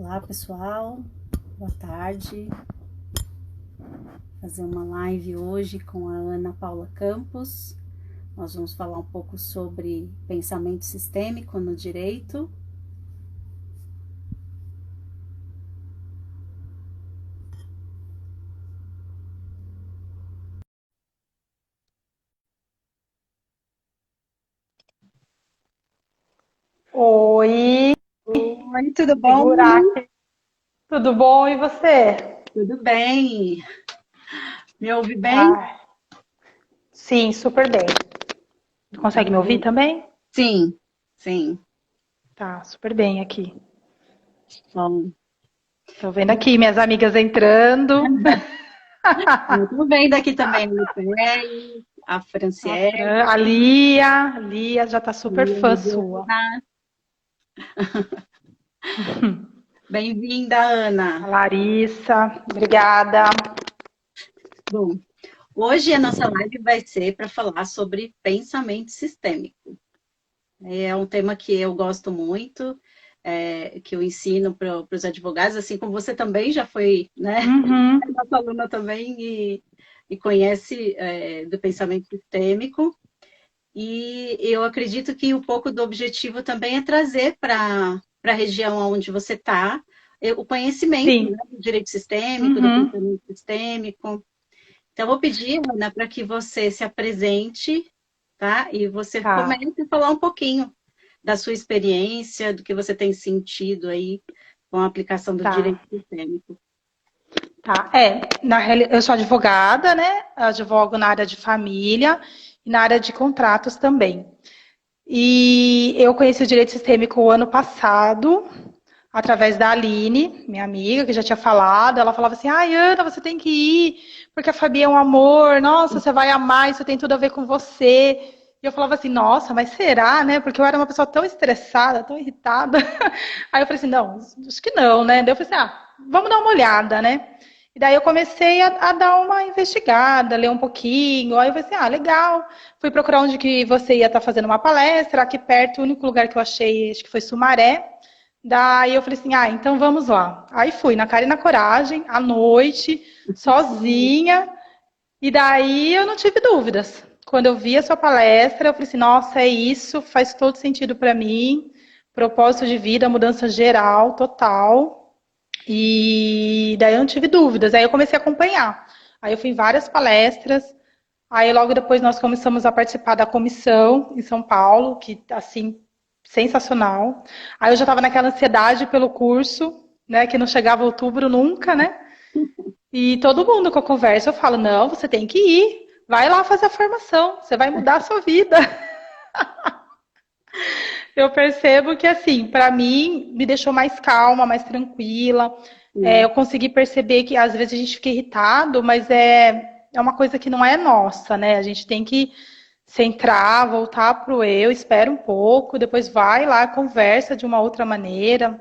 Olá, pessoal. Boa tarde. Vou fazer uma live hoje com a Ana Paula Campos. Nós vamos falar um pouco sobre pensamento sistêmico no direito. Oi, Oi, tudo bom? segurar aqui. Tudo bom e você? Tudo bem. Me ouve bem? Ah, sim, super bem. Consegue me ouvir também? Sim, sim. Tá, super bem aqui. Bom, Tô vendo aqui minhas amigas entrando. eu tô vendo aqui também no Pé, a Franciele, A Lia já tá super fã sua. Bem-vinda, A Ana. Larissa, obrigada. Bom, hoje a nossa live vai ser para falar sobre pensamento sistêmico. É um tema que eu gosto muito, que eu ensino para os advogados, assim como você também já foi, né, Uhum, nossa aluna também e conhece do pensamento sistêmico. E eu acredito que um pouco do objetivo também é trazer para a região onde você está o conhecimento, sim. né, do direito sistêmico, do Uhum, pensamento sistêmico. Então, eu vou pedir, Ana, para que você se apresente, tá? E você tá, comece a falar um pouquinho da sua experiência, do que você tem sentido aí com a aplicação do tá, direito sistêmico. tá. Na realidade, eu sou advogada, né? Advogo na área de família e na área de contratos também. E eu conheci o direito sistêmico o ano passado, através da Aline, minha amiga, que já tinha falado. Ela falava assim: ai, Ana, você tem que ir, porque a Fabi é um amor, nossa, você vai amar, isso tem tudo a ver com você. E eu falava assim: nossa, mas será, né? Porque eu era uma pessoa tão estressada, tão irritada. Aí eu falei assim: não, acho que não, né? Daí eu falei assim: ah, vamos dar uma olhada, né? E daí eu comecei a dar uma investigada, ler um pouquinho. Aí eu falei assim: ah, legal. Fui procurar onde que você ia estar fazendo uma palestra. Aqui perto, o único lugar que eu achei, acho que foi Sumaré. Daí eu falei assim: ah, então vamos lá. Aí fui, na cara e na coragem, à noite, sozinha. E daí eu não tive dúvidas. Quando eu vi a sua palestra, eu falei assim: nossa, é isso, faz todo sentido para mim. Propósito de vida, mudança geral, total. E daí eu não tive dúvidas. Aí eu comecei a acompanhar. Aí eu fui em várias palestras. Aí logo depois nós começamos a participar da comissão em São Paulo, que assim, sensacional. Aí eu já estava naquela ansiedade pelo curso, né, que não chegava outubro nunca, né? E todo mundo que eu converso, eu falo: "Não, você tem que ir. Vai lá fazer a formação, você vai mudar a sua vida". Eu percebo que, assim, para mim, me deixou mais calma, mais tranquila. Eu consegui perceber que às vezes a gente fica irritado, mas é uma coisa que não é nossa, né? A gente tem que centrar, voltar pro eu, espera um pouco, depois vai lá, conversa de uma outra maneira.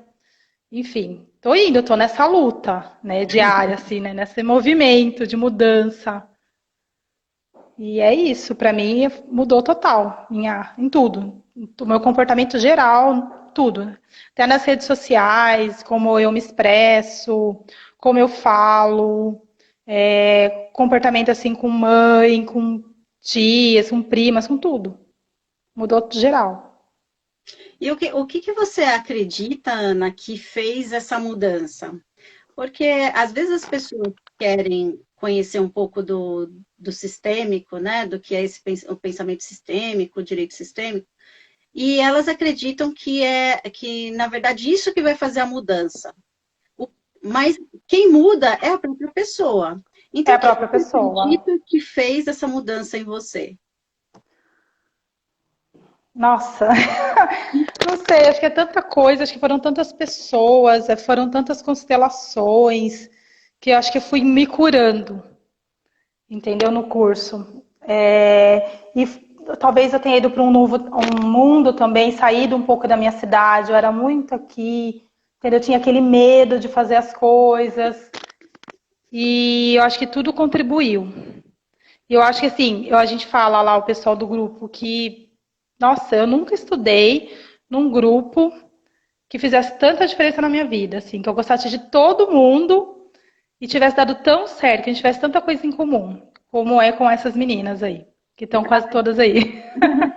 Enfim, tô indo, tô nessa luta, né, diária, assim, né, nesse movimento de mudança. E é isso, para mim mudou total em tudo. O meu comportamento geral, tudo. Até nas redes sociais, como eu me expresso, como eu falo, comportamento assim com mãe, com tias, com primas, com tudo. Mudou geral. E o que você acredita, Ana, que fez essa mudança? Porque às vezes as pessoas querem conhecer um pouco do sistêmico, né? Do que é o pensamento sistêmico, o direito sistêmico, e elas acreditam que, na verdade, isso que vai fazer a mudança. O- mas quem muda é a própria pessoa. É Então, o a que própria você pessoa. acredita que fez essa mudança em você? Nossa, não sei, acho que é tanta coisa, acho que foram tantas pessoas, foram tantas constelações, que eu acho que eu fui me curando, entendeu? No curso. E talvez eu tenha ido para um mundo também, saído um pouco da minha cidade, eu era muito aqui, entendeu? Eu tinha aquele medo de fazer as coisas, e eu acho que tudo contribuiu. E eu acho que assim, a gente fala lá, o pessoal do grupo, que, nossa, eu nunca estudei num grupo que fizesse tanta diferença na minha vida, assim, que eu gostasse de todo mundo e tivesse dado tão certo, que a gente tivesse tanta coisa em comum, como é com essas meninas aí, que estão quase todas aí.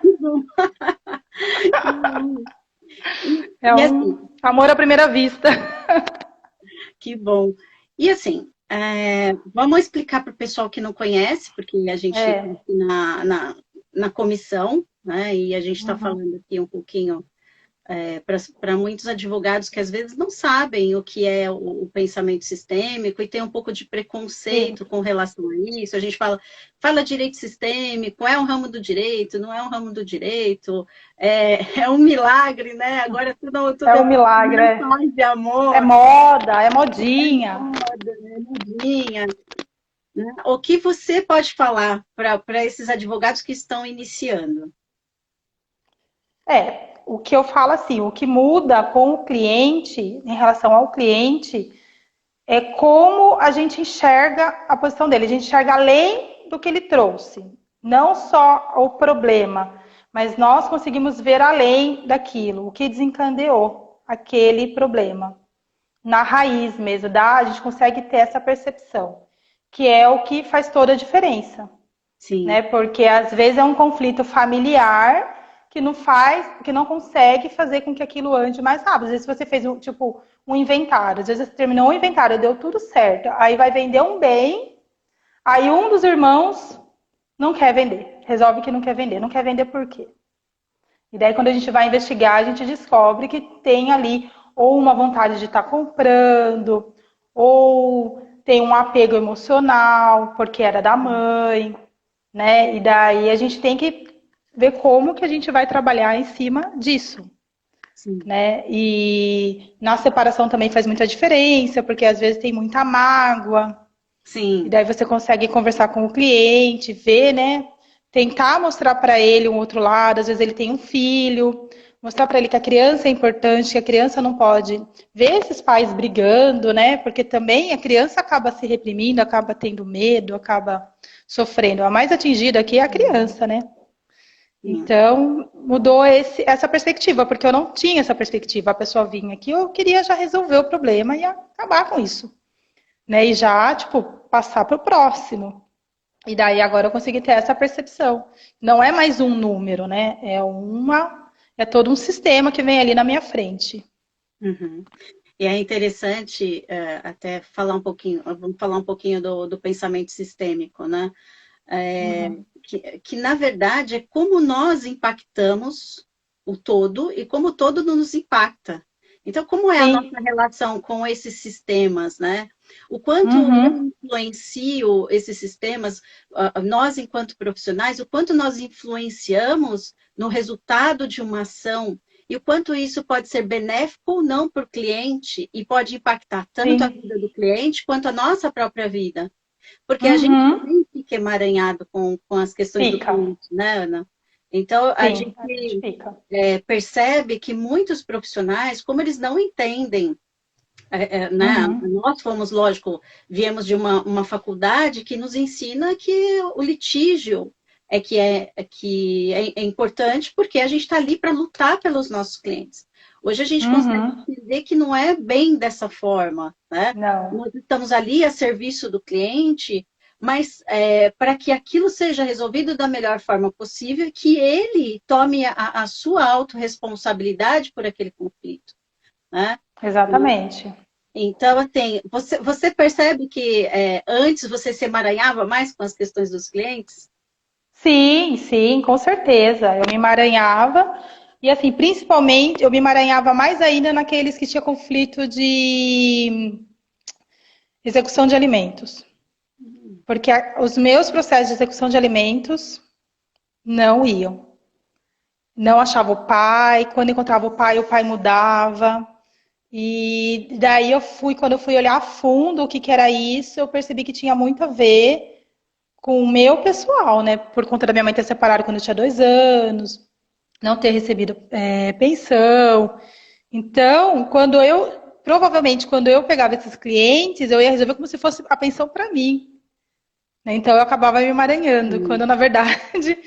Que bom. Que bom. É Assim, um amor à primeira vista. que bom. E assim, vamos explicar para o pessoal que não conhece, porque a gente está É. aqui na comissão, né? E a gente está Uhum. falando aqui um pouquinho para muitos advogados que às vezes não sabem o que é o pensamento sistêmico e tem um pouco de Sim. preconceito com relação a isso. A gente fala direito sistêmico, é um ramo do direito, não é um ramo do direito, é um milagre, né? Agora tudo É um é milagre. paz de É amor, moda, é modinha. moda, né? Mudinha, né? O que você pode falar para esses advogados que estão iniciando? O que eu falo assim, o que muda com o cliente, em relação ao cliente, é como a gente enxerga a posição dele. A gente enxerga além do que ele trouxe. Não só o problema, mas nós conseguimos ver além daquilo, o que desencadeou aquele problema. Na raiz mesmo, a gente consegue ter essa percepção, que é o que faz toda a diferença. Sim, Né? Porque às vezes é um conflito familiar que não consegue fazer com que aquilo ande mais rápido. Às vezes você fez um inventário, às vezes você terminou o inventário, deu tudo certo, aí vai vender um bem, aí um dos irmãos não quer vender, resolve que não quer vender por quê? E daí quando a gente vai investigar, a gente descobre que tem ali ou uma vontade de estar comprando, ou tem um apego emocional, porque era da mãe, né? E daí a gente tem que ver como que a gente vai trabalhar em cima disso, sim, né? E na separação também faz muita diferença, porque às vezes tem muita mágoa, e sim. daí você consegue conversar com o cliente, ver, né? Tentar mostrar para ele um outro lado, às vezes ele tem um filho, mostrar para ele que a criança é importante, que a criança não pode ver esses pais brigando, né? Porque também a criança acaba se reprimindo, acaba tendo medo, acaba sofrendo. A mais atingida aqui é a criança, né? Sim. Então, mudou essa perspectiva, porque eu não tinha essa perspectiva. A pessoa vinha aqui, eu queria já resolver o problema e acabar com isso, né? E já, tipo, passar para o próximo. E daí agora eu consegui ter essa percepção. Não é mais um número, né? É todo um sistema que vem ali na minha frente. Uhum. E é interessante até falar um pouquinho, vamos falar um pouquinho do pensamento sistêmico, né? É, Uhum. que, na verdade, é como nós impactamos o todo e como o todo nos impacta. Então, como é a Sim. nossa relação com esses sistemas, né? O quanto eu Uhum. influencio esses sistemas, nós, enquanto profissionais, o quanto nós influenciamos no resultado de uma ação e o quanto isso pode ser benéfico ou não para o cliente e pode impactar tanto a Sim. vida do cliente quanto a nossa própria vida. Porque a gente Uhum. também fica emaranhado com as questões do Fica. cliente, né, Ana? Então, a Sim, a gente gente fica. percebe que muitos profissionais, como eles não entendem, né? Uhum. Nós fomos, lógico, viemos de uma faculdade que nos ensina que o litígio é importante porque a gente está ali para lutar pelos nossos clientes. Hoje a gente consegue Uhum. entender que não é bem dessa forma, né? Não, Nós estamos ali a serviço do cliente, mas para que aquilo seja resolvido da melhor forma possível, que ele tome a sua autorresponsabilidade por aquele conflito, né? exatamente. Então, assim, você percebe que antes você se emaranhava mais com as questões dos clientes? Sim, sim, com certeza. Eu me emaranhava. E assim, principalmente, eu me emaranhava mais ainda naqueles que tinha conflito de execução de alimentos. Porque os meus processos de execução de alimentos não iam. Não achava o pai, quando encontrava o pai mudava. E daí quando eu fui olhar a fundo o que, que era isso, eu percebi que tinha muito a ver com o meu pessoal, né? Por conta da minha mãe ter separado quando eu tinha 2 anos, não ter recebido pensão. Então, provavelmente, quando eu pegava esses clientes, eu ia resolver como se fosse a pensão para mim, né? Então, eu acabava me emaranhando, quando na verdade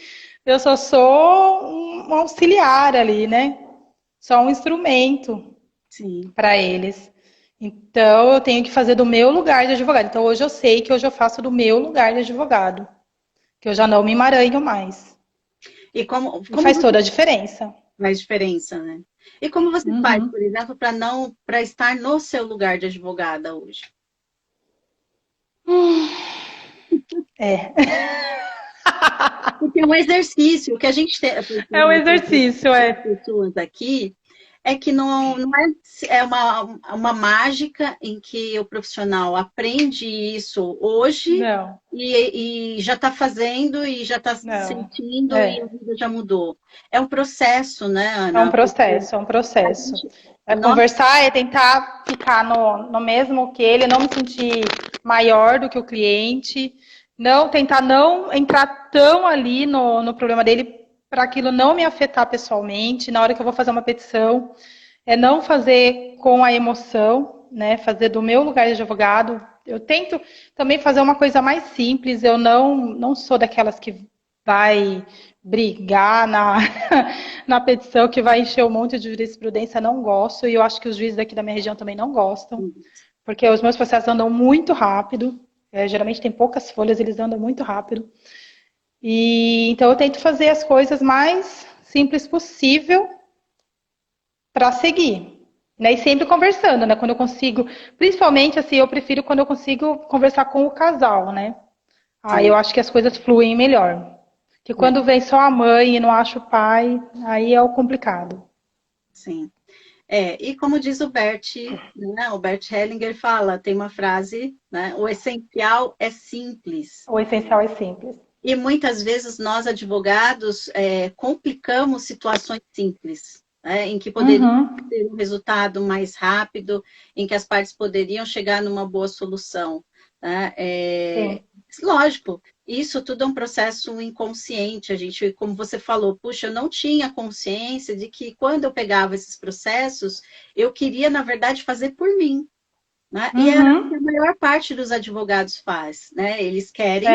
eu só sou um auxiliar ali, né? Só um instrumento. Sim. para eles. Então, eu tenho que fazer do meu lugar de advogado. Então, hoje eu sei que hoje eu faço do meu lugar de advogado, que eu já não me emaranho mais. E E como faz você toda a diferença. faz diferença, né? E como você faz, Uhum. por exemplo, para estar no seu lugar de advogada hoje? É. Porque é um exercício, o que a gente tem, É um as exercício, é. pessoas aqui, é que não é uma mágica em que o profissional aprende isso hoje Não, e já está fazendo e já está não. sentindo e a É. vida já mudou. É um processo, né, É um Ana? Porque processo, é um a processo. gente, É conversar, é tentar ficar no mesmo que ele, não me sentir maior do que o cliente, não tentar não entrar tão ali no problema dele para aquilo não me afetar pessoalmente. Na hora que eu vou fazer uma petição, é não fazer com a emoção, né? Fazer do meu lugar de advogado. Eu tento também fazer uma coisa mais simples. Eu não sou daquelas que vai brigar na petição, que vai encher um monte de jurisprudência. Não gosto, e eu acho que os juízes aqui da minha região também não gostam, porque os meus processos andam muito rápido. Geralmente tem poucas folhas, eles andam muito rápido. E então eu tento fazer as coisas mais simples possível para seguir. Né? E sempre conversando, né? Quando eu consigo, principalmente assim, eu prefiro quando eu consigo conversar com o casal, né? Aí eu sim, acho que as coisas fluem melhor. Que é, quando vem só a mãe e não acha o pai, aí é o complicado. sim. E como diz o Bert, né, o Bert Hellinger fala, tem uma frase, né, o essencial é simples. O essencial é simples. E muitas vezes nós, advogados, complicamos situações simples, né, em que poderia Uhum. ter um resultado mais rápido, em que as partes poderiam chegar numa boa solução. Né? Sim. Lógico, isso tudo é um processo inconsciente. A gente, como você falou, puxa, eu não tinha consciência de que quando eu pegava esses processos, eu queria, na verdade, fazer por mim. Né? E é o que a Uhum. maior parte dos advogados faz, né? Eles querem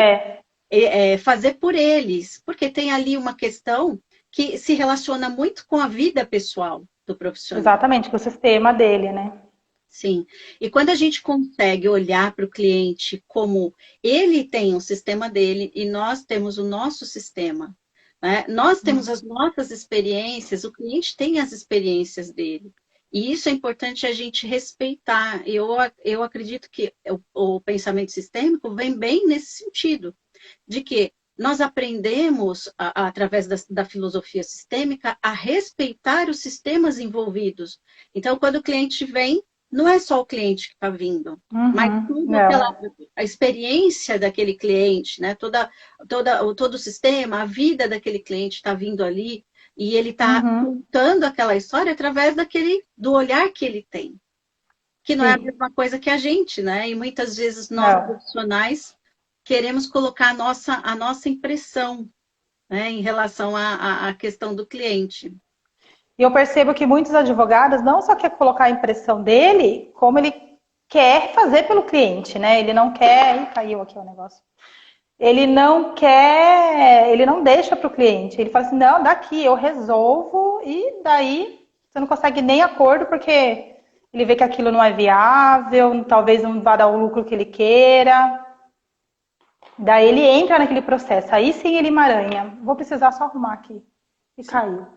É, fazer por eles, porque tem ali uma questão que se relaciona muito com a vida pessoal do profissional. exatamente, com o sistema dele, né? Sim. E quando a gente consegue olhar para o cliente como ele tem um sistema dele e nós temos o nosso sistema, né? Nós temos as nossas experiências, o cliente tem as experiências dele. E isso é importante a gente respeitar. Eu acredito que o pensamento sistêmico vem bem nesse sentido de que nós aprendemos, através da filosofia sistêmica, a respeitar os sistemas envolvidos. Então, quando o cliente vem, não é só o cliente que está vindo, mas Uhum. toda Não. a experiência daquele cliente, né? Todo o sistema, a vida daquele cliente está vindo ali e ele está Uhum. contando aquela história através do olhar que ele tem, que não é a Sim. mesma coisa que a gente, né? E muitas vezes nós Não. profissionais queremos colocar a nossa impressão, né, em relação à questão do cliente. E eu percebo que muitos advogados não só quer colocar a impressão dele, como ele quer fazer pelo cliente, né? Ele não quer. Ih, caiu aqui o negócio. Ele não quer, ele não deixa para o cliente. Ele fala assim: não, daqui eu resolvo, e daí você não consegue nem acordo porque ele vê que aquilo não é viável, talvez não vá dar o lucro que ele queira. Daí ele entra naquele processo. Aí sim ele emaranha. Vou precisar só arrumar aqui. E Sim. caiu.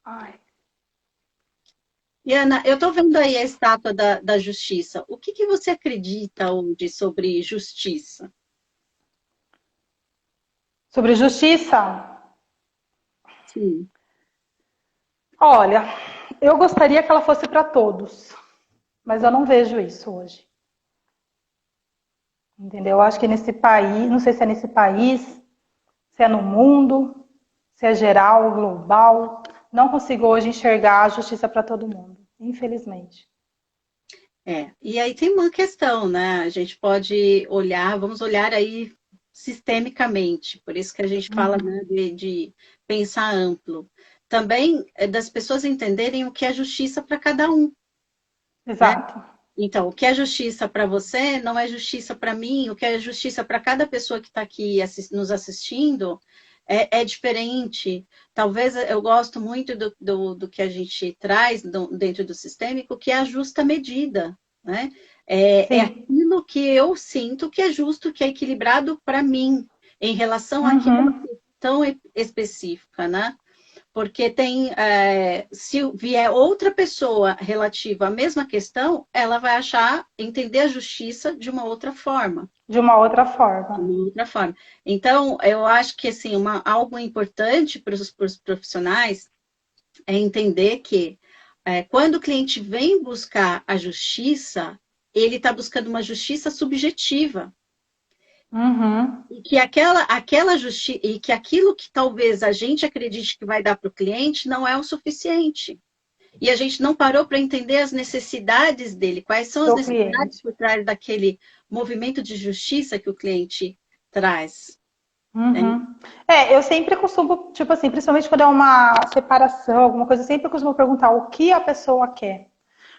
Ai. E Ana, eu estou vendo aí a estátua da justiça. O que você acredita hoje sobre justiça? Sobre justiça. Sim, Olha, eu gostaria que ela fosse para todos, mas eu não vejo isso hoje. Entendeu? Eu acho que nesse país, não sei se é nesse país, se é no mundo, se é geral, global, não consigo hoje enxergar a justiça para todo mundo, infelizmente. E aí tem uma questão, né? A gente pode olhar, vamos olhar aí sistemicamente, por isso que a gente fala, né, de pensar amplo. Também das pessoas entenderem o que é justiça para cada um, né? Exato. Então, o que é justiça para você não é justiça para mim, o que é justiça para cada pessoa que está aqui nos assistindo é diferente. Talvez eu gosto muito do que a gente traz dentro do sistêmico, que é a justa medida, né? É Sim. aquilo que eu sinto que é justo, que é equilibrado para mim, em relação àquela Uhum. questão específica, né? Porque se vier outra pessoa relativa à mesma questão, ela vai entender a justiça de uma outra forma. De uma outra De forma. uma outra forma. Então, eu acho que assim, algo importante para os profissionais é entender que quando o cliente vem buscar a justiça, ele está buscando uma justiça subjetiva. Uhum. E que aquela justiça, e que aquilo que talvez a gente acredite que vai dar para o cliente não é o suficiente. E a gente não parou para entender as necessidades dele, quais são as Do necessidades cliente. por trás daquele movimento de justiça que o cliente traz. Né? Uhum. Eu sempre costumo, tipo assim, principalmente quando é uma separação, alguma coisa, eu sempre costumo perguntar o que a pessoa quer.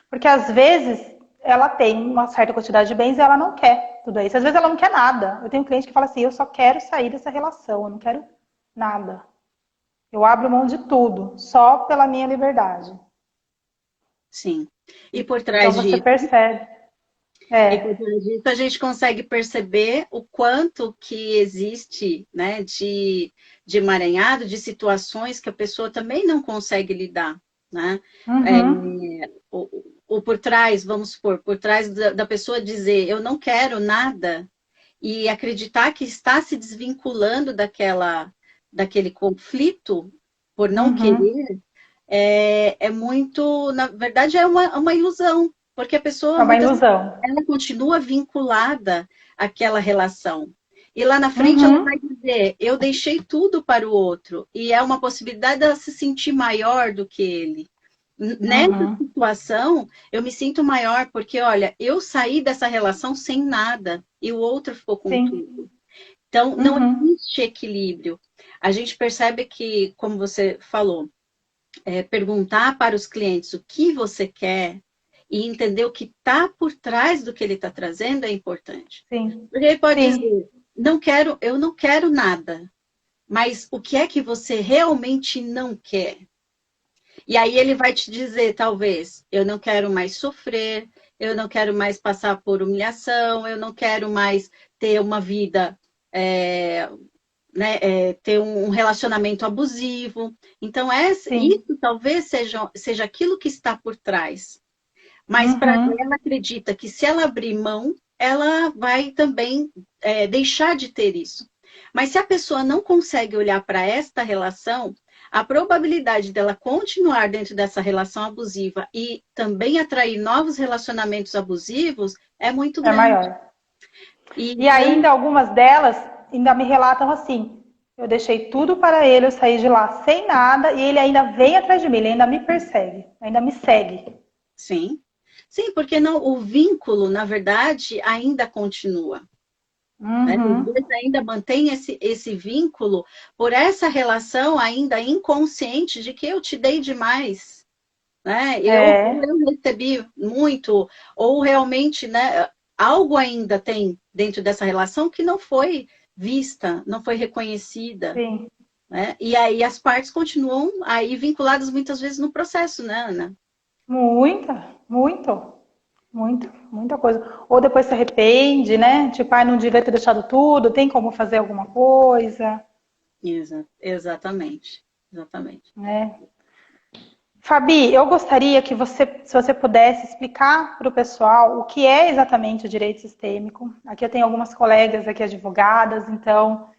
Porque às vezes ela tem uma certa quantidade de bens e ela não quer tudo isso. Às vezes ela não quer nada. Eu tenho um cliente que fala assim, eu só quero sair dessa relação, eu não quero nada. Eu abro mão de tudo, só pela minha liberdade. Sim. E por Então trás você disso, percebe. e por É. trás disso a gente consegue perceber o quanto que existe, né, de emaranhado, de situações que a pessoa também não consegue lidar, né? É, Uhum. ou por trás, vamos supor, por trás da pessoa dizer eu não quero nada e acreditar que está se desvinculando daquele conflito por não Uhum. querer, muito, na verdade, é uma ilusão, porque a É pessoa uma muitas vezes ilusão. ela continua vinculada àquela relação. E lá na frente ela vai Uhum. dizer, eu deixei tudo para o outro, e é uma possibilidade dela se sentir maior do que ele. Nessa Uhum. situação, eu me sinto maior porque, olha, eu saí dessa relação sem nada e o outro ficou com Sim. tudo. Então, não Uhum. existe equilíbrio. A gente percebe que, como você falou, perguntar para os clientes o que você quer e entender o que está por trás do que ele está trazendo é importante. Sim. Porque ele pode Sim. dizer, não quero, eu não quero nada, mas o que é que você realmente não quer? E aí ele vai te dizer, talvez, eu não quero mais sofrer, eu não quero mais passar por humilhação, eu não quero mais ter uma vida, é, né, ter um relacionamento abusivo. Então, Sim. isso talvez seja aquilo que está por trás. Mas para Uhum. ela acredita que se ela abrir mão, ela vai também deixar de ter isso. Mas se a pessoa não consegue olhar para esta relação, a probabilidade dela continuar dentro dessa relação abusiva e também atrair novos relacionamentos abusivos é muito É grande. maior. E E ainda algumas delas ainda me relatam assim: eu deixei tudo para ele, eu saí de lá sem nada e ele ainda vem atrás de mim, ele ainda me persegue, ainda me segue. sim, sim, porque não, o vínculo, na verdade, ainda continua. Né? Os Uhum. dois ainda mantêm esse vínculo por essa relação ainda inconsciente de que eu te dei demais, né? Eu É, recebi muito, ou realmente, né, algo ainda tem dentro dessa relação que não foi vista, não foi reconhecida, sim. né? E aí as partes continuam aí vinculadas muitas vezes no processo, né, Ana? Muita coisa. Ou depois se arrepende, né? Tipo, ai, não devia ter deixado tudo, tem como fazer alguma coisa, Exatamente, exatamente. né? Fabi, eu gostaria que você, se você pudesse explicar para o pessoal o que é exatamente o direito sistêmico. Aqui eu tenho algumas colegas aqui advogadas, então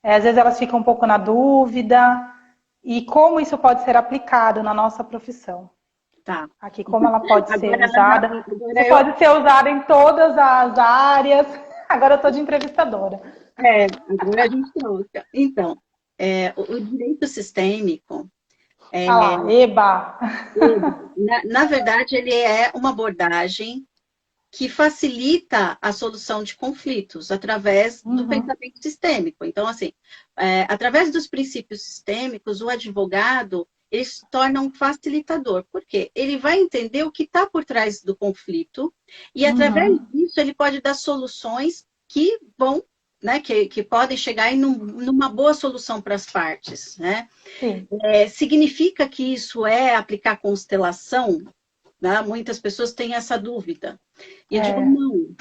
às vezes elas ficam um pouco na dúvida e como isso pode ser aplicado na nossa profissão. Tá. Aqui como ela pode ser Agora, usada. Isso agora eu pode ser usado em todas as áreas. Agora eu estou de entrevistadora. agora a gente troca. Então, o direito sistêmico, Ah lá, eba! na verdade, ele é uma abordagem que facilita a solução de conflitos através do Uhum, pensamento sistêmico. Então, assim, através dos princípios sistêmicos, o advogado ele se torna um facilitador. Por quê? Ele vai entender o que está por trás do conflito e, através uhum, disso, ele pode dar soluções que vão né, que podem chegar numa boa solução para as partes, né? Sim. Significa que isso é aplicar constelação? Né? Muitas pessoas têm essa dúvida. E eu digo não,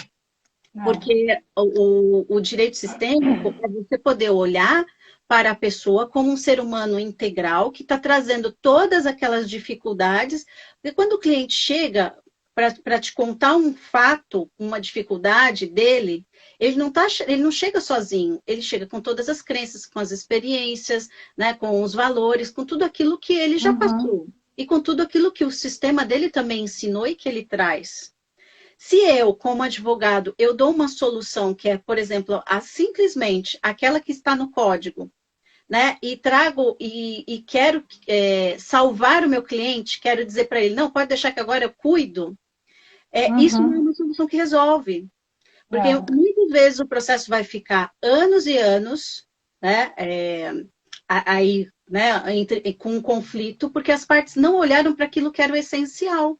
porque o direito sistêmico é você poder olhar para a pessoa como um ser humano integral que está trazendo todas aquelas dificuldades. E quando o cliente chega para te contar um fato, uma dificuldade dele, ele não chega sozinho, ele chega com todas as crenças, com as experiências, né, com os valores, com tudo aquilo que ele já passou. E com tudo aquilo que o sistema dele também ensinou e que ele traz. Se eu, como advogado, eu dou uma solução que é, por exemplo, simplesmente aquela que está no código, né? E trago e quero salvar o meu cliente, quero dizer para ele, não, pode deixar que agora eu cuido. Isso não é uma solução que resolve. Porque muitas vezes o processo vai ficar anos e anos, né? Aí, né, com um conflito, porque as partes não olharam para aquilo que era o essencial,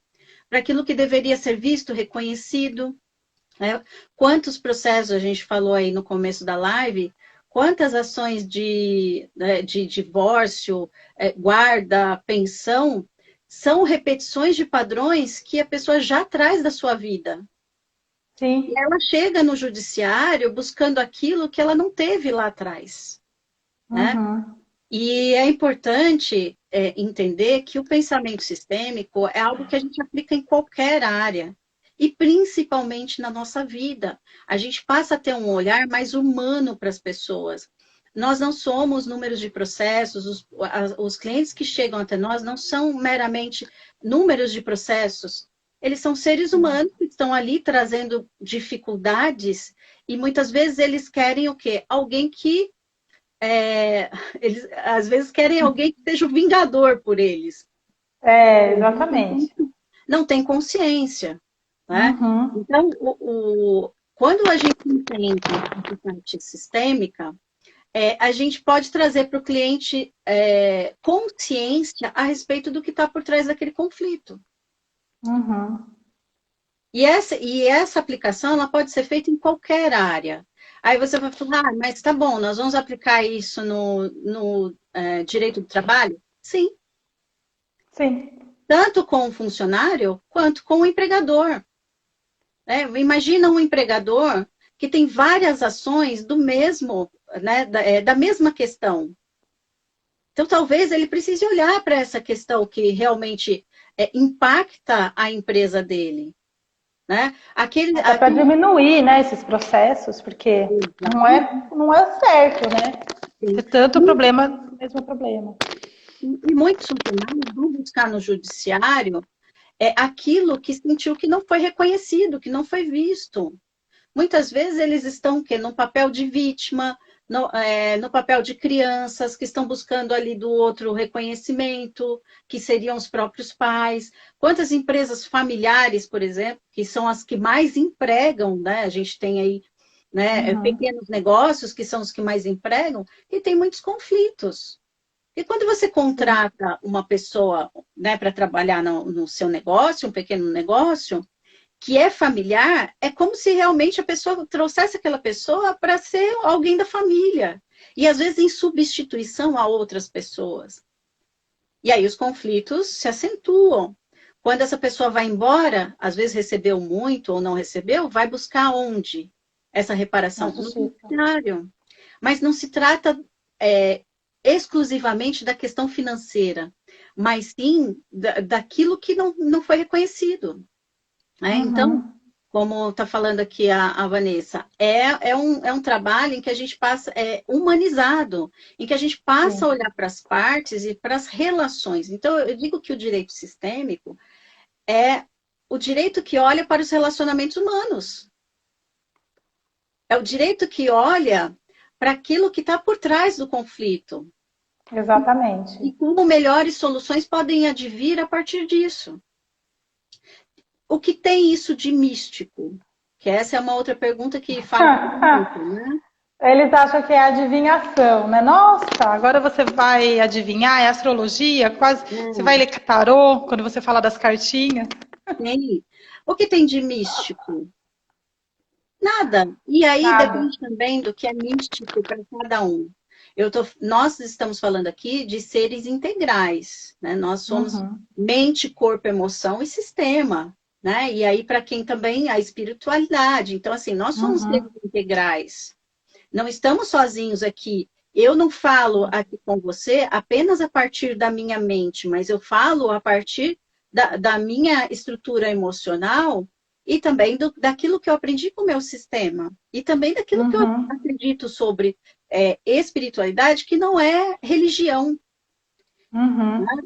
para aquilo que deveria ser visto, reconhecido. Né? Quantos processos a gente falou aí no começo da live, quantas ações de divórcio, guarda, pensão, são repetições de padrões que a pessoa já traz da sua vida. Sim. E ela chega no judiciário buscando aquilo que ela não teve lá atrás. Né? E é importante entender que o pensamento sistêmico é algo que a gente aplica em qualquer área, e principalmente na nossa vida. A gente passa a ter um olhar mais humano para as pessoas. Nós não somos números de processos, os clientes que chegam até nós não são meramente números de processos, eles são seres humanos que estão ali trazendo dificuldades, e muitas vezes eles querem o quê? Alguém que eles às vezes querem alguém que seja o vingador por eles. Exatamente. Não tem consciência. Né? Então, quando a gente entende a parte sistêmica, a gente pode trazer para o cliente consciência a respeito do que está por trás daquele conflito. E essa aplicação ela pode ser feita em qualquer área. Aí você vai falar, mas tá bom, nós vamos aplicar isso no direito do trabalho? Sim. Sim. Tanto com o funcionário, quanto com o empregador. Imagina um empregador que tem várias ações do mesmo, né, da mesma questão. Então, talvez ele precise olhar para essa questão que realmente impacta a empresa dele. Né? Até para diminuir, né, esses processos, porque não é certo, né? Ter tanto problema, mesmo problema. E muitos funcionários vão buscar no judiciário aquilo que sentiu que não foi reconhecido, que não foi visto. Muitas vezes eles estão no papel de vítima, no papel de crianças que estão buscando ali do outro reconhecimento, que seriam os próprios pais. Quantas empresas familiares, por exemplo, que são as que mais empregam, né? A gente tem aí pequenos negócios que são os que mais empregam, e tem muitos conflitos. E quando você contrata uma pessoa, né, para trabalhar no seu negócio, um pequeno negócio, que é familiar, é como se realmente a pessoa trouxesse aquela pessoa para ser alguém da família. E às vezes em substituição a outras pessoas. E aí os conflitos se acentuam. Quando essa pessoa vai embora, às vezes recebeu muito ou não recebeu, vai buscar onde? Essa reparação? No judiciário. Mas não se trata exclusivamente da questão financeira, mas sim daquilo que não foi reconhecido. Então, como está falando aqui a Vanessa, é um trabalho em que a gente passa humanizado, em que a gente passa a olhar para as partes e para as relações. Então, eu digo que o direito sistêmico é o direito que olha para os relacionamentos humanos. É o direito que olha para aquilo que está por trás do conflito. Exatamente. E como melhores soluções podem advir a partir disso. O que tem isso de místico? Que essa é uma outra pergunta que fala muito, né? Eles acham que é adivinhação, né? Nossa, agora você vai adivinhar, é astrologia, quase. Você vai ler tarô quando você fala das cartinhas. Tem. O que tem de místico? Nada. E aí Nada. depende também do que é místico para cada um. Nós estamos falando aqui de seres integrais, né? Nós somos Uhum, mente, corpo, emoção e sistema, né? E aí para quem também a espiritualidade. Então assim, nós somos seres uhum, integrais. Não estamos sozinhos aqui. Eu não falo aqui com você apenas a partir da minha mente, mas eu falo a partir da minha estrutura emocional e também daquilo que eu aprendi com o meu sistema. E também daquilo que eu uhum, acredito sobre espiritualidade, que não é religião. uhum.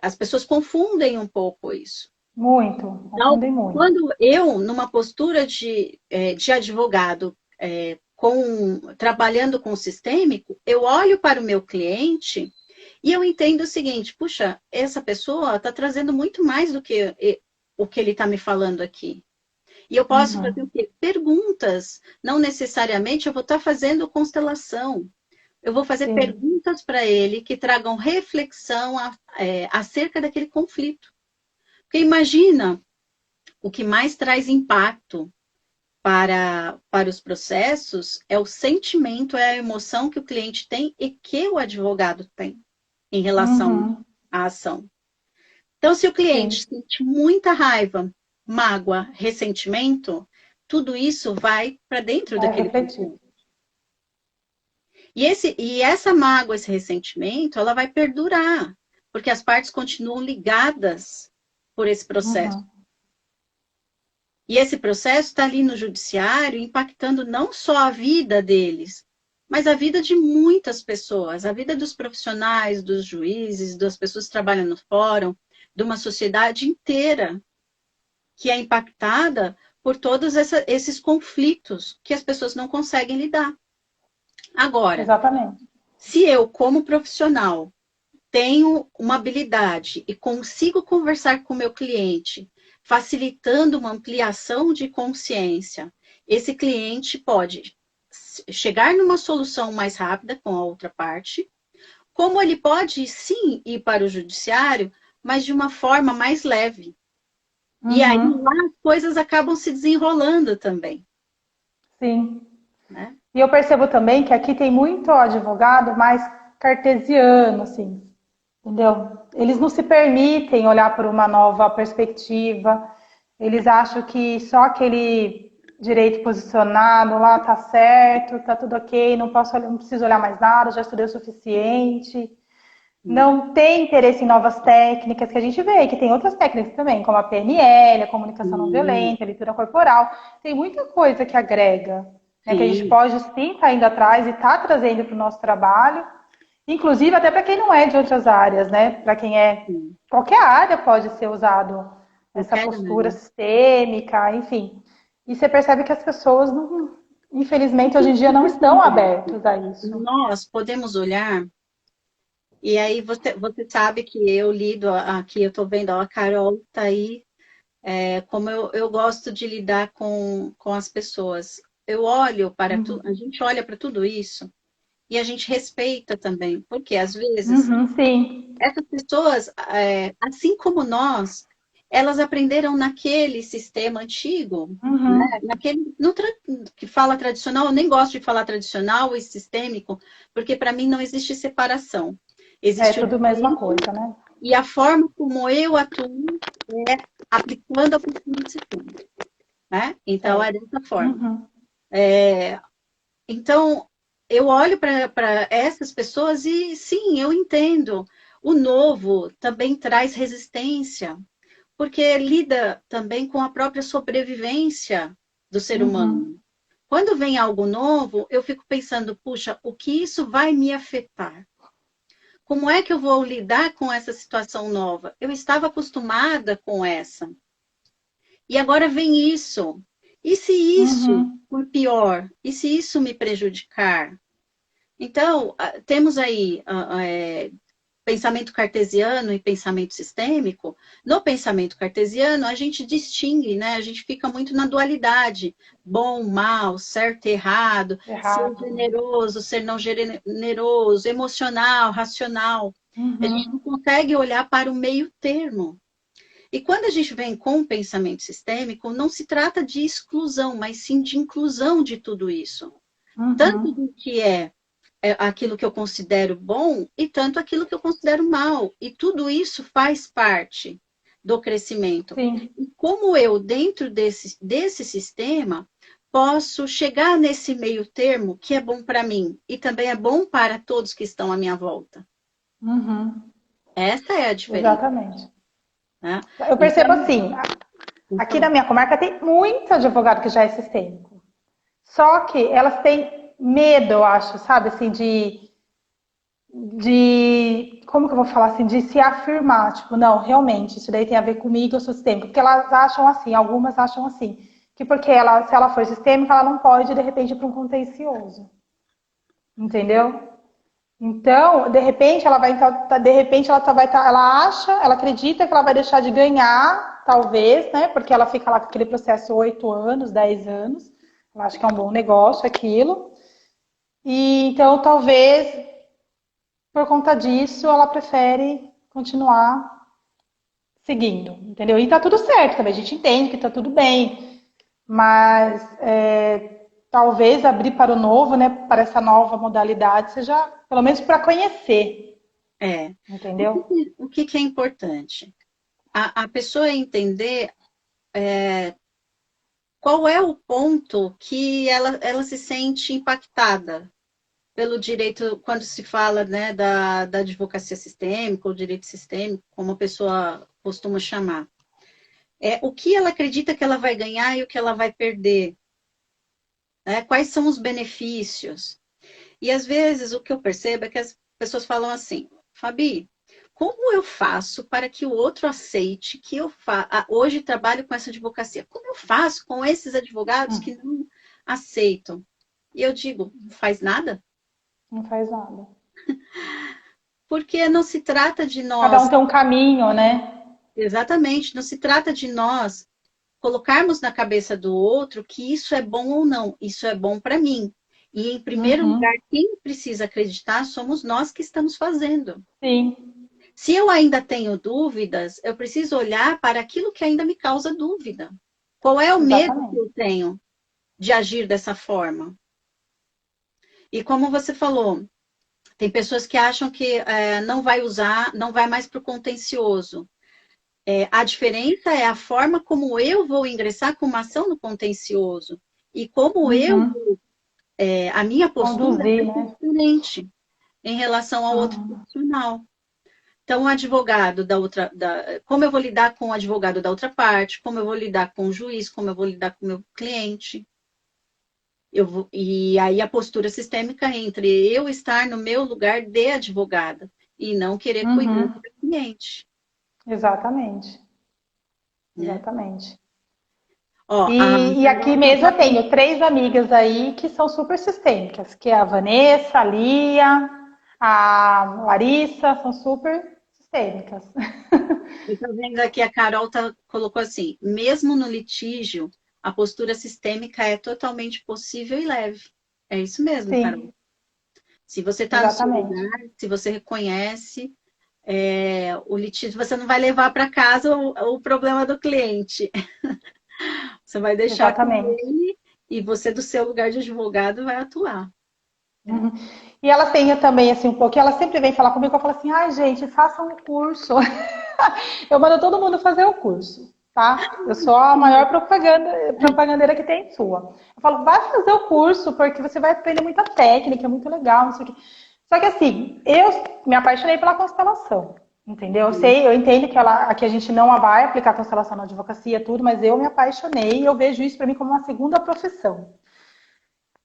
As pessoas confundem um pouco isso. Muito, Então, confundem muito. quando eu, numa postura de advogado, trabalhando com o sistêmico, eu olho para o meu cliente e eu entendo o seguinte: puxa, essa pessoa está trazendo muito mais do que o que ele está me falando aqui. E eu posso fazer o Uhum, quê? Perguntas. Não necessariamente eu vou estar fazendo constelação. Eu vou fazer sim. perguntas para ele que tragam reflexão acerca daquele conflito. Porque imagina o que mais traz impacto para os processos é o sentimento, é a emoção que o cliente tem e que o advogado tem em relação Uhum, à ação. Então, se o cliente sim. sente muita raiva, mágoa, ressentimento, tudo isso vai para dentro Vai daquele refletir. processo. E essa mágoa, esse ressentimento, ela vai perdurar, porque as partes continuam ligadas por esse processo. Uhum, E esse processo está ali no judiciário, impactando não só a vida deles, mas a vida de muitas pessoas, a vida dos profissionais, dos juízes, das pessoas que trabalham no fórum, de uma sociedade inteira que é impactada por todos esses conflitos que as pessoas não conseguem lidar. Agora, exatamente. se eu, como profissional, tenho uma habilidade e consigo conversar com o meu cliente, facilitando uma ampliação de consciência, esse cliente pode chegar numa solução mais rápida com a outra parte, como ele pode sim ir para o judiciário, mas de uma forma mais leve. E aí Uhum, lá as coisas acabam se desenrolando também, sim. né? E eu percebo também que aqui tem muito advogado mais cartesiano, assim, entendeu? Eles não se permitem olhar por uma nova perspectiva. Eles acham que só aquele direito posicionado lá tá certo, tá tudo ok, não posso, não preciso olhar mais nada, já estudei o suficiente. Não tem interesse em novas técnicas, que a gente vê que tem outras técnicas também, como a PNL, a comunicação não Sim, violenta, a leitura corporal. Tem muita coisa que agrega, né, que a gente sim, pode sim estar indo atrás e estar trazendo para o nosso trabalho, inclusive até para quem não é de outras áreas, né? Para quem é sim. qualquer área pode ser usado essa Qualquer postura área. sistêmica, enfim. E você percebe que as pessoas, não, infelizmente, hoje em dia não estão Acontece? abertas a isso. Nós podemos olhar, e aí você sabe que eu lido aqui, eu estou vendo, ó, a Carol está aí, como eu gosto de lidar com as pessoas. Eu olho para tudo, a Uhum. gente olha para tudo isso e a gente respeita também, porque às vezes Uhum, sim. essas pessoas, assim como nós, elas aprenderam naquele sistema antigo, né? Uhum. Naquele que fala tradicional, eu nem gosto de falar tradicional e sistêmico, porque para mim não existe separação. É Existe o tudo a mesma direito coisa, né? e a forma como eu atuo é aplicando a cultura sistêmica, né? Então é Certo. dessa forma. Uhum. Então, eu olho para essas pessoas e sim, eu entendo. O novo também traz resistência, porque lida também com a própria sobrevivência do ser Uhum. humano. Quando vem algo novo, eu fico pensando, puxa, o que isso vai me afetar? Como é que eu vou lidar com essa situação nova? Eu estava acostumada com essa. E agora vem isso. E se isso Uhum. for pior? E se isso me prejudicar? Então, temos aí pensamento cartesiano e pensamento sistêmico. No pensamento cartesiano, a gente distingue, né? A gente fica muito na dualidade: bom, mal, certo, errado, ser Errado. generoso, ser não generoso, emocional, racional. A gente não Uhum. consegue olhar para o meio termo. E quando a gente vem com o pensamento sistêmico, não se trata de exclusão, mas sim de inclusão de tudo isso. Tanto do que é aquilo que eu considero bom e tanto aquilo que eu considero mal. E tudo isso faz parte do crescimento. Sim. E como eu, dentro desse sistema, posso chegar nesse meio termo que é bom para mim e também é bom para todos que estão à minha volta. Essa é a diferença. Exatamente. Né? Eu percebo Então, assim, aqui na minha comarca tem muito advogado que já é sistêmico. Só que elas têm medo, eu acho, sabe, assim, como que eu vou falar assim, de se afirmar, tipo, não, realmente, isso daí tem a ver comigo, eu sou sistêmica. Porque elas acham assim, algumas acham assim, que porque ela, se ela for sistêmica, ela não pode, de repente, ir para um contencioso. Entendeu? Então, de repente, ela vai, de repente, ela acha, ela acredita que ela vai deixar de ganhar, talvez, né? Porque ela fica lá com aquele processo 8 anos, 10 anos. Ela acha que é um bom negócio aquilo. E então, talvez, por conta disso, ela prefere continuar seguindo, entendeu? E tá tudo certo também, a gente entende que tá tudo bem, mas talvez abrir para o novo, né, para essa nova modalidade, seja pelo menos para conhecer, entendeu? O que é importante? A pessoa entender qual é o ponto que ela se sente impactada pelo direito, quando se fala, né, da advocacia sistêmica, ou direito sistêmico, como a pessoa costuma chamar. O que ela acredita que ela vai ganhar e o que ela vai perder. Né? Quais são os benefícios? E às vezes o que eu percebo é que as pessoas falam assim, Fabi, como eu faço para que o outro aceite que eu hoje trabalho com essa advocacia? Como eu faço com esses advogados que não aceitam? E eu digo, não faz nada? Não faz nada. Porque não se trata de Cada um nós, tem um caminho, né? exatamente, não se trata de nós colocarmos na cabeça do outro que isso é bom ou não, isso é bom para mim. E, em primeiro lugar, quem precisa acreditar somos nós que estamos fazendo. Sim. Se eu ainda tenho dúvidas, eu preciso olhar para aquilo que ainda me causa dúvida. Qual é o medo que Exatamente. eu tenho de agir dessa forma? E como você falou, tem pessoas que acham que não vai usar, não vai mais para o contencioso. A diferença é a forma como eu vou ingressar com uma ação no contencioso e como a minha postura Conduzir, vai ser né? diferente em relação ao outro profissional. Então, o advogado como eu vou lidar com o advogado da outra parte, como eu vou lidar com o juiz, como eu vou lidar com o meu cliente. E aí a postura sistêmica entre eu estar no meu lugar de advogada e não querer cuidar do cliente. Exatamente. Né? Exatamente. Ó, E aqui mesmo eu tenho 3 amigas aí que são super sistêmicas, que é a Vanessa, a Lia, a Larissa, são super sistêmicas. eu estou vendo aqui, a Carol colocou assim, mesmo no litígio, a postura sistêmica é totalmente possível e leve. É isso mesmo, Carol. Sim, Se você está no seu exatamente. lugar, se você reconhece o litígio, você não vai levar para casa o problema do cliente. Você vai deixar com Exatamente. ele e você, do seu lugar de advogado, vai atuar. Uhum. E elas têm também, assim, um pouquinho, ela sempre vem falar comigo, eu falo assim, ai, gente, façam um curso. Eu mando todo mundo fazer o curso, tá? Eu sou a maior propagandeira que tem sua. Eu falo, vai fazer o curso, porque você vai aprender muita técnica, é muito legal, não sei o quê. Só que assim, eu me apaixonei pela constelação, entendeu? Eu entendo que aqui a gente não vai aplicar constelação na advocacia, tudo, mas eu me apaixonei e eu vejo isso para mim como uma segunda profissão.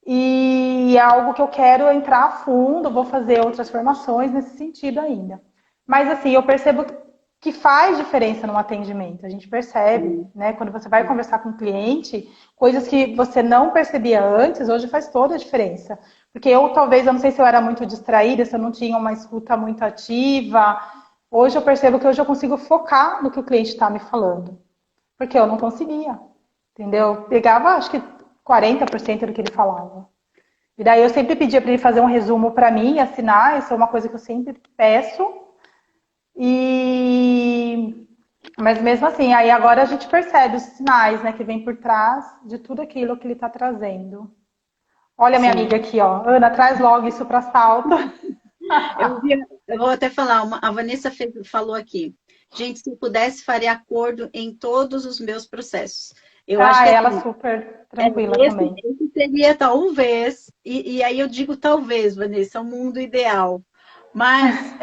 E é algo que eu quero entrar a fundo, vou fazer outras formações nesse sentido ainda. Mas assim, eu percebo que faz diferença no atendimento. A gente percebe, né? Quando você vai conversar com o cliente, coisas que você não percebia antes, hoje faz toda a diferença. Porque eu não sei se eu era muito distraída, se eu não tinha uma escuta muito ativa. Hoje eu percebo que hoje eu consigo focar no que o cliente está me falando. Porque eu não conseguia, entendeu? Eu pegava, acho que 40% do que ele falava. E daí eu sempre pedia para ele fazer um resumo para mim, assinar, isso é uma coisa que eu sempre peço. E Mas mesmo assim, aí agora a gente percebe os sinais, né, que vem por trás de tudo aquilo que ele está trazendo. Olha minha Sim. amiga aqui, ó. Ana, traz logo isso para salto. Eu vou até falar, a Vanessa falou aqui. Gente, se eu pudesse, faria acordo em todos os meus processos. Eu acho Ah, que ela assim, super tranquila também. esse seria talvez, e aí eu digo talvez, Vanessa, é o mundo ideal. Mas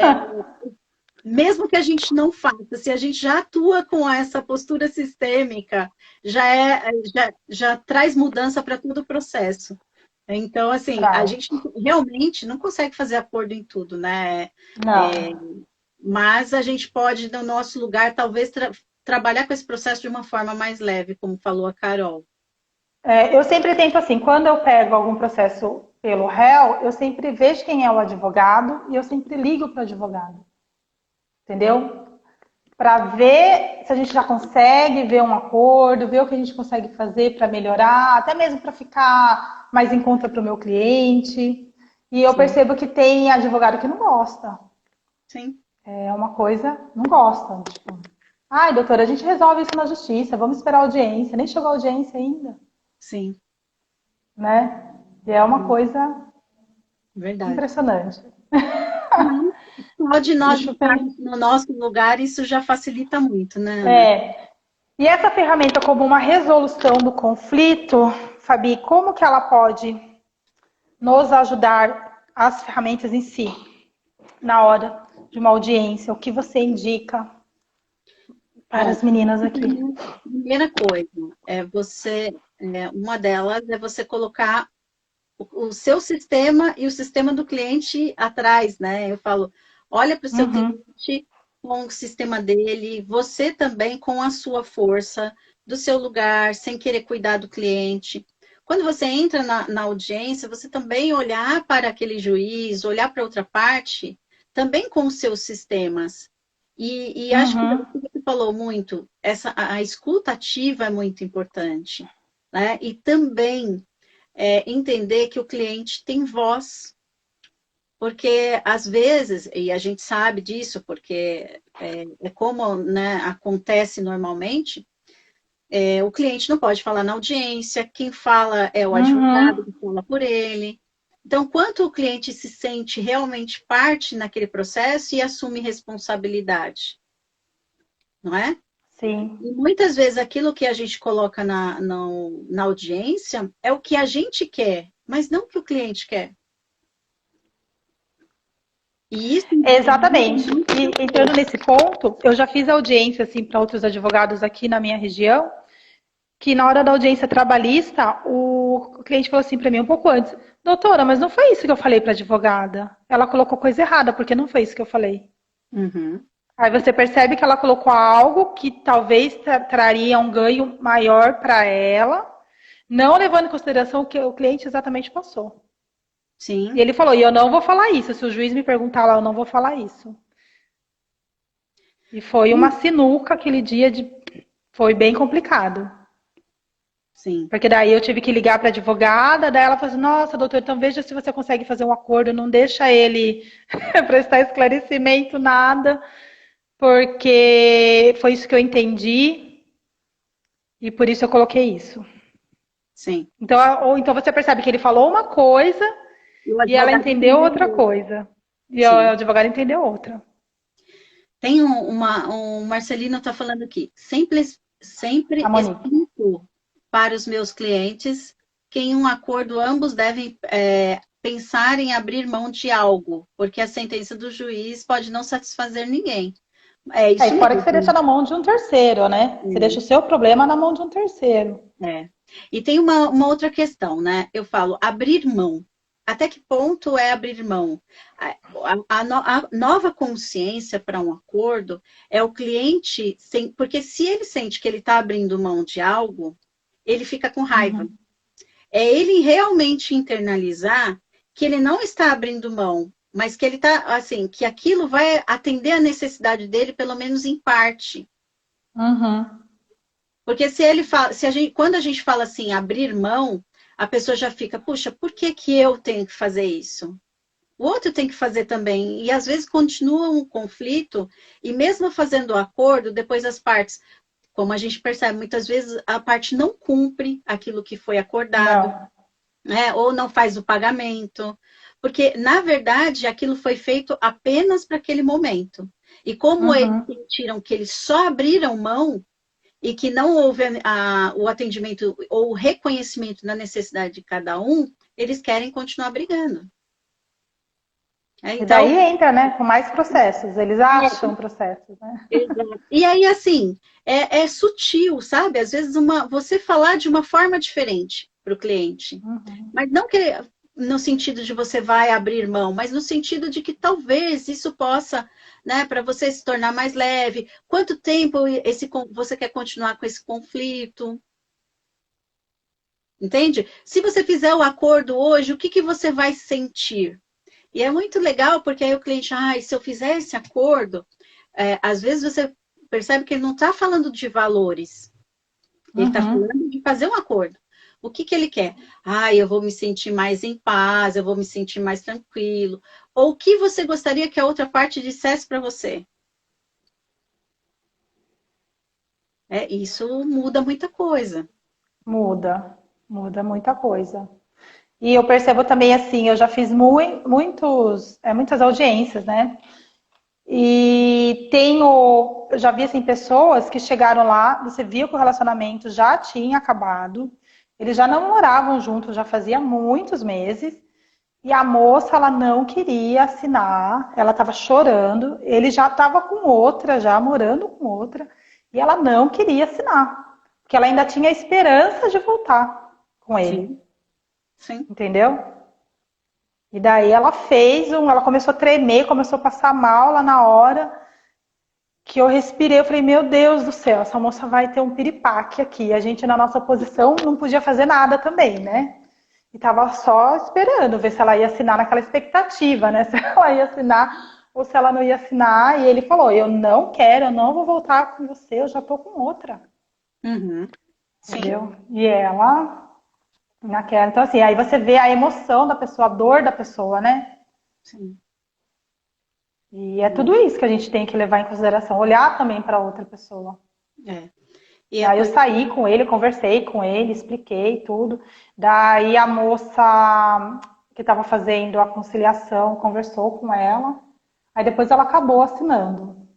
mesmo que a gente não faça, se a gente já atua com essa postura sistêmica, já traz mudança para todo o processo. Então, assim, a Traz. gente realmente não consegue fazer acordo em tudo, né? É, Não. mas a gente pode, no nosso lugar, talvez trabalhar com esse processo de uma forma mais leve, como falou a Carol. É, eu sempre tento assim, quando eu pego algum processo pelo réu, eu sempre vejo quem é o advogado e eu sempre ligo para o advogado, entendeu? Para ver se a gente já consegue ver um acordo, ver o que a gente consegue fazer para melhorar, até mesmo para ficar mais em conta para o meu cliente. E eu Sim, percebo que tem advogado que não gosta. sim, É uma coisa, não gosta. Tipo, ai, doutora, a gente resolve isso na justiça, vamos esperar a audiência. Nem chegou a audiência ainda, sim, né? E é uma coisa verdade. impressionante. Não, só de nós Deixa eu estarmos pensar. no nosso lugar, isso já facilita muito, né, Ana? É, e essa ferramenta como uma resolução do conflito, Fabi, como que ela pode nos ajudar, as ferramentas em si, na hora de uma audiência? O que você indica para Bom, as meninas aqui? primeira coisa, uma delas é você colocar o seu sistema e o sistema do cliente atrás, né? Eu falo, olha para o seu Uhum, cliente com o sistema dele, você também com a sua força, do seu lugar, sem querer cuidar do cliente. Quando você entra na audiência, você também olhar para aquele juiz, olhar para outra parte, também com os seus sistemas. E acho que uhum. você falou muito, a escuta ativa é muito importante, né? E também entender que o cliente tem voz, porque às vezes, e a gente sabe disso, porque é como, né, acontece normalmente, o cliente não pode falar na audiência, quem fala é o advogado que Uhum, fala por ele. Então, quanto o cliente se sente realmente parte naquele processo e assume responsabilidade, não é? sim. E muitas vezes aquilo que a gente coloca na audiência é o que a gente quer, mas não o que o cliente quer. E isso Exatamente. muito E entrando coisa. nesse ponto, eu já fiz audiência assim para outros advogados aqui na minha região, que na hora da audiência trabalhista, o cliente falou assim para mim um pouco antes: doutora, mas não foi isso que eu falei para a advogada. Ela colocou coisa errada, porque não foi isso que eu falei. Uhum. Aí você percebe que ela colocou algo que talvez traria um ganho maior para ela, não levando em consideração o que o cliente exatamente passou. E Sim. ele falou: e eu não vou falar isso. Se o juiz me perguntar lá, eu não vou falar isso. E foi uma sinuca aquele dia de. Foi bem complicado. Sim. Porque daí eu tive que ligar para a advogada, daí ela falou assim: nossa, doutor, então veja se você consegue fazer um acordo, não deixa ele prestar esclarecimento, nada, porque foi isso que eu entendi e por isso eu coloquei isso. Sim. Então, ou então você percebe que ele falou uma coisa E o e ela advogado entendeu outra entendeu. coisa. E o Sim. advogado entendeu outra. Tem um Marcelino está falando aqui. A Sempre Monique. explico para os meus clientes que em um acordo ambos devem pensar em abrir mão de algo, porque a sentença do juiz pode não satisfazer ninguém. É É, isso e fora que você deixa mesmo. na mão de um terceiro, né? Você deixa o seu problema na mão de um terceiro. É. E tem uma outra questão, né? Eu falo abrir mão. Até que ponto é abrir mão? A nova consciência para um acordo é o cliente, porque se ele sente que ele está abrindo mão de algo, ele fica com raiva. Uhum. É ele realmente internalizar que ele não está abrindo mão, mas que ele está, assim, que aquilo vai atender a necessidade dele, pelo menos em parte. Uhum. Porque se ele fala, se a gente, quando a gente fala assim, abrir mão, a pessoa já fica, puxa, por que que eu tenho que fazer isso? o outro tem que fazer também. E às vezes continua um conflito, e mesmo fazendo o acordo, depois as partes, como a gente percebe, muitas vezes a parte não cumpre aquilo que foi acordado, Não. né? Ou não faz o pagamento. Porque, na verdade, aquilo foi feito apenas para aquele momento. E como eles Uhum. sentiram que eles só abriram mão e que não houve o atendimento ou o reconhecimento da necessidade de cada um, eles querem continuar brigando. E daí Então, entra, né, com mais processos. Eles acham processos, né? exato. E aí, assim, é sutil, sabe? Às vezes você falar de uma forma diferente para o cliente. Uhum. Mas não que no sentido de você vai abrir mão, mas no sentido de que talvez isso possa, né, para você se tornar mais leve. Quanto tempo você quer continuar com esse conflito? Entende? Se você fizer o acordo hoje, o que, que você vai sentir? E é muito legal, porque aí o cliente, se eu fizer esse acordo, às vezes você percebe que ele não está falando de valores, ele está Uhum. falando de fazer um acordo. O que, que ele quer? Eu vou me sentir mais em paz, eu vou me sentir mais tranquilo. Ou o que você gostaria que a outra parte dissesse para você? Isso muda muita coisa. Muda, muda muita coisa. E eu percebo também assim, eu já fiz muitas audiências, né? E eu já vi assim, pessoas que chegaram lá, você viu que o relacionamento já tinha acabado, eles já não moravam juntos, já fazia muitos meses, e a moça, ela não queria assinar, ela estava chorando, ele já estava com outra, já morando com outra, e ela não queria assinar, porque ela ainda tinha esperança de voltar com ele, Sim, sim. entendeu? E daí ela começou a tremer, começou a passar mal lá na hora que eu respirei, eu falei, meu Deus do céu, essa moça vai ter um piripaque aqui. A gente, na nossa posição, não podia fazer nada também, né? E tava só esperando ver se ela ia assinar naquela expectativa, né? Se ela ia assinar ou se ela não ia assinar. E ele falou, eu não quero, eu não vou voltar com você, eu já tô com outra. Uhum. Sim, Entendeu? E ela naquela. Então, assim, aí você vê a emoção da pessoa, a dor da pessoa, né? sim. E é tudo isso que a gente tem que levar em consideração, olhar também para outra pessoa. É. E E é aí eu por saí com ele, conversei com ele, expliquei tudo. Daí a moça que estava fazendo a conciliação conversou com ela. Aí depois ela acabou assinando,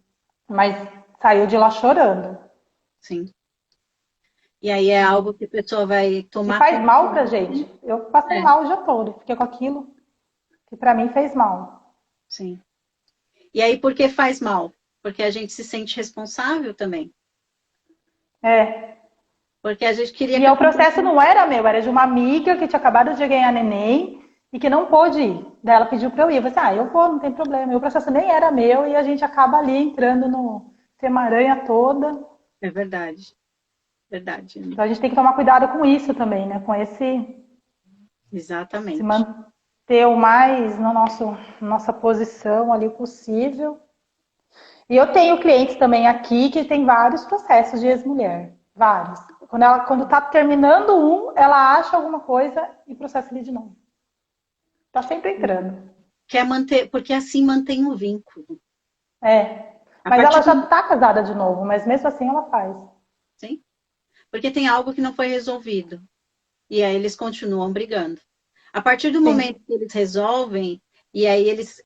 mas saiu de lá chorando. sim. E aí é algo que a pessoa vai E tomar faz mal pra consciência. gente. Eu passei É, mal o dia todo, fiquei com aquilo que pra mim fez mal. sim. E aí, por que faz mal? Porque a gente se sente responsável também. É. Porque a gente queria E que o processo não era meu, era de uma amiga que tinha acabado de ganhar neném e que não pôde ir. Daí ela pediu pra eu ir. Eu falei assim, eu vou, não tem problema. E o processo nem era meu e a gente acaba ali entrando no emaranha toda. É verdade, verdade, Ana. Então a gente tem que tomar cuidado com isso também, né? Com se Exatamente. manter o mais no nossa posição ali possível. E eu tenho clientes também aqui que tem vários processos de ex-mulher. Vários. Quando tá terminando ela acha alguma coisa e processa ele de novo. Tá sempre entrando. Quer manter, porque assim mantém o vínculo. É. A Mas partir ela do. já tá casada de novo, mas mesmo assim ela faz. Sim? Porque tem algo que não foi resolvido. E aí eles continuam brigando. A partir do Sim. momento que eles resolvem, e aí eles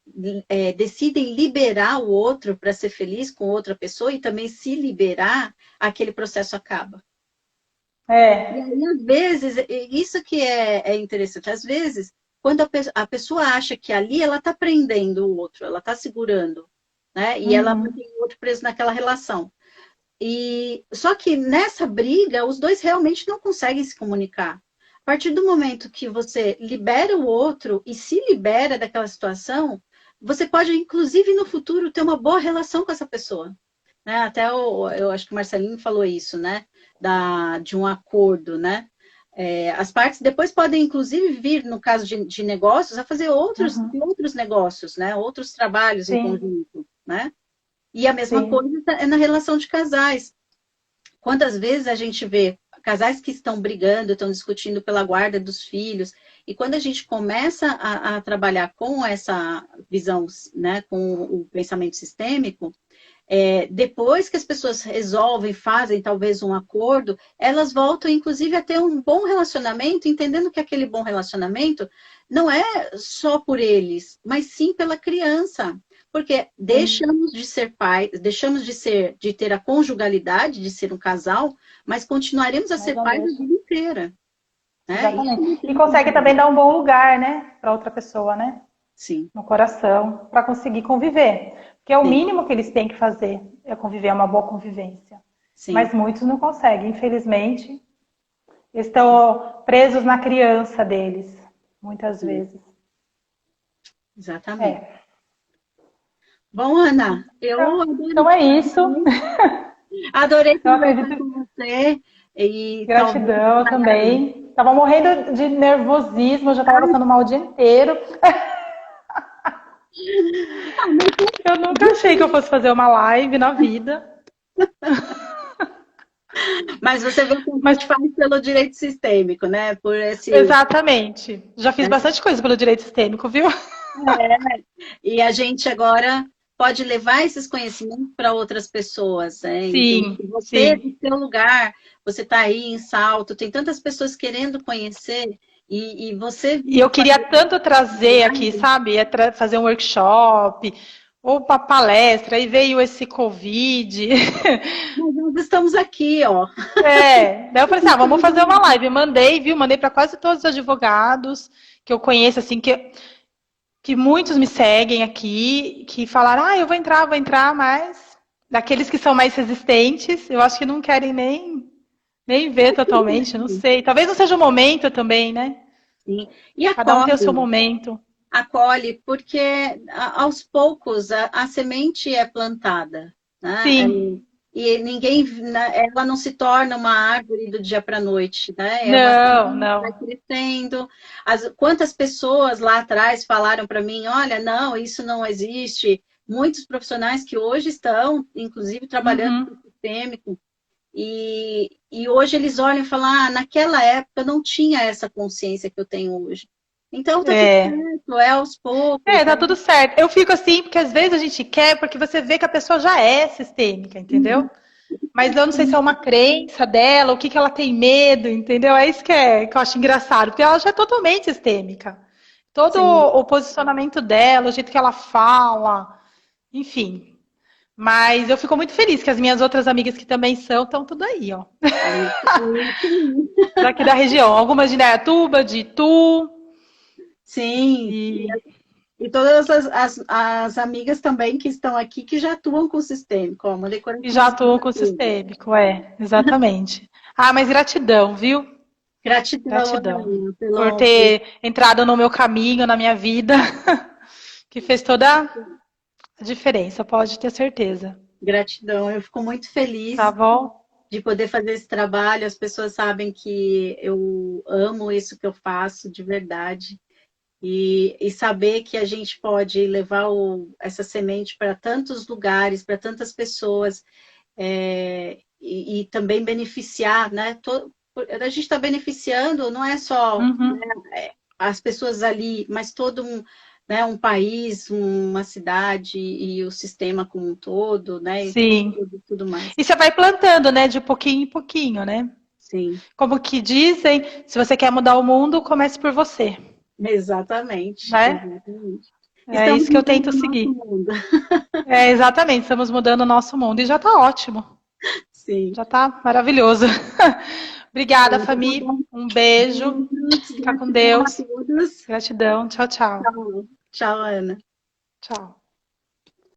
decidem liberar o outro para ser feliz com outra pessoa e também se liberar, aquele processo acaba. E É. aí, às vezes, isso que é interessante, às vezes, quando a pessoa acha que ali ela está prendendo o outro, ela está segurando, né? E ela Uhum. mantém o outro preso naquela relação. E só que nessa briga, os dois realmente não conseguem se comunicar. A partir do momento que você libera o outro e se libera daquela situação, você pode, inclusive, no futuro, ter uma boa relação com essa pessoa. Né? Até eu acho que o Marcelinho falou isso, né? De um acordo, né? As partes depois podem, inclusive, vir, no caso de negócios, a fazer Uhum. outros negócios, né? Outros trabalhos em Sim. conjunto, né? E a mesma Sim. coisa é na relação de casais. Quantas vezes a gente vê casais que estão brigando, estão discutindo pela guarda dos filhos, e quando a gente começa a trabalhar com essa visão, né, com o pensamento sistêmico, depois que as pessoas resolvem, fazem talvez um acordo, elas voltam, inclusive, a ter um bom relacionamento, entendendo que aquele bom relacionamento não é só por eles, mas sim pela criança. Porque deixamos de ser pais, deixamos de ter a conjugalidade, de ser um casal, mas continuaremos a ser pais a vida inteira. Né? Exatamente. E consegue também dar um bom lugar, né, para outra pessoa, né? Sim. No coração, para conseguir conviver. Porque é o mínimo que eles têm que fazer, é conviver, é uma boa convivência. Sim. Mas muitos não conseguem, infelizmente. Estão presos na criança deles, muitas vezes. Exatamente. Bom, Ana, eu adorei. Então é isso. Adorei conversar com você. E gratidão também. Estava morrendo de nervosismo, já estava passando mal o dia inteiro. Eu nunca achei que eu fosse fazer uma live na vida. Mas você vê que a gente faz pelo direito sistêmico, né? Por esse... Exatamente. Já fiz bastante coisa pelo direito sistêmico, viu? E a gente agora pode levar esses conhecimentos para outras pessoas. Né? Sim, então, você, sim. no seu lugar, você está aí em Salto, tem tantas pessoas querendo conhecer e você... E eu queria tanto trazer aqui, sabe? Fazer um workshop ou uma palestra, aí veio esse Covid. Mas nós estamos aqui, ó. Daí eu falei assim, vamos fazer uma live. Mandei para quase todos os advogados que eu conheço, assim, que muitos me seguem aqui, que falaram, eu vou entrar, mas daqueles que são mais resistentes, eu acho que não querem nem ver totalmente, não sei. Talvez não seja o momento também, né? Sim. E cada um tem o seu momento. Acolhe, porque aos poucos a semente é plantada. Né? Sim. E ninguém, ela não se torna uma árvore do dia para a noite, né? Não. Vai crescendo. Quantas pessoas lá atrás falaram para mim, olha, não, isso não existe. Muitos profissionais que hoje estão, inclusive, trabalhando no sistêmico, e hoje eles olham e falam, naquela época eu não tinha essa consciência que eu tenho hoje. Então, tá tudo certo, aos poucos. Tá tudo certo. Eu fico assim, porque às vezes a gente quer, porque você vê que a pessoa já é sistêmica, entendeu? Mas eu não sei se é uma crença dela, o que ela tem medo, entendeu? É isso que eu acho engraçado, porque ela já é totalmente sistêmica. Todo o posicionamento dela, o jeito que ela fala, enfim. Mas eu fico muito feliz que as minhas outras amigas que também estão tudo aí, ó. Daqui da região. Algumas de Indaiatuba, de Itu. Sim, e todas as amigas também que estão aqui que já atuam com o sistêmico. Que já atuam com o sistêmico, exatamente. Mas gratidão, viu? Gratidão. Por ter entrado no meu caminho, na minha vida, que fez toda a diferença, pode ter certeza. Gratidão, eu fico muito feliz. Tá bom? De poder fazer esse trabalho, as pessoas sabem que eu amo isso que eu faço de verdade. E saber que a gente pode levar essa semente para tantos lugares, para tantas pessoas, e também beneficiar, né? A gente está beneficiando, não é só né, as pessoas ali, mas todo um país, uma cidade e o sistema como um todo, né? Sim. E tudo mais. E você vai plantando, né? De pouquinho em pouquinho, né? Sim. Como que dizem, se você quer mudar o mundo, comece por você. Exatamente. Né? Exatamente. É isso que eu tento seguir. Exatamente, estamos mudando o nosso mundo. E já está ótimo. Sim. Já está maravilhoso. Obrigada, Fami. Um beijo. Fica com Deus. Gratidão. Tchau, tchau. Tchau, Ana. Tchau.